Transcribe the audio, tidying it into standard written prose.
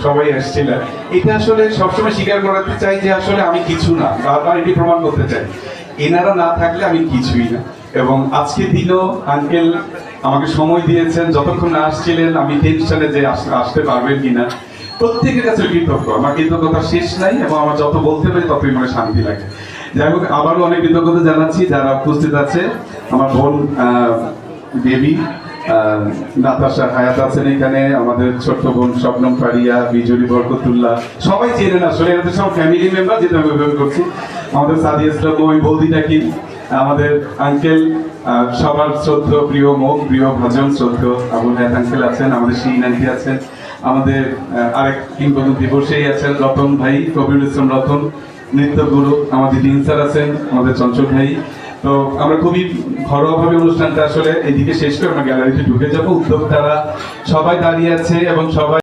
সবাই এসেছিলেন। এটা আসলে সবসময় স্বীকার করাতে চাই যে আসলে আমি কিছু না, বারবার এটি প্রমাণ করতে চাই এনারা না থাকলে আমি কিছুই না। এবং আজকে দিনও আঙ্কেল আমাকে সময় দিয়েছেন, যতক্ষণ না আসছিলেন আমি টেনশনে যে আসতে পারবেন কিনা। প্রত্যেকের কাছে কৃতজ্ঞ, আমার কৃতজ্ঞতা শেষ নাই এবং আমার যত বলতে পারি ততই মনে শান্তি লাগে। যাই হোক, আবারও অনেক কৃতজ্ঞতা জানাচ্ছি যারা উপস্থিত আছে। আমার বোন বেবি নাতাশা হায়াত আছেন এখানে, আমাদের ছোট্ট বোন শবনম ফারিয়া, বিজলি বরকতুল্লাহ, সবাই চেনেন আসলে, এরা সব ফ্যামিলি মেম্বার, যেটা আমি ব্যবহার করছি। আমাদের সাদিয়া ইসলাম, ওই বৌদি নাকি আমাদের আঙ্কেল, সবার শ্রদ্ধ প্রিয় মুখ, প্রিয় ভজন শ্রদ্ধ আবুল হায়াত আঙ্কেল আছেন, আমাদের শিরিন আন্টি আছেন, আমাদের আরেক কিংবদন্তি বসেই আছেন রতন ভাই, কবিরুল ইসলাম রতন নৃত্যগুরু, আমাদের দিন স্যার আছেন, আমাদের চঞ্চল ভাই। তো আমরা খুবই ঘরোয়াভাবে অনুষ্ঠানটা আসলে এদিকে শেষ করে আমরা গ্যালারিতে ঢুকে যাবো। উদ্যোক্তারা সবাই দাঁড়িয়ে আছে এবং সবাই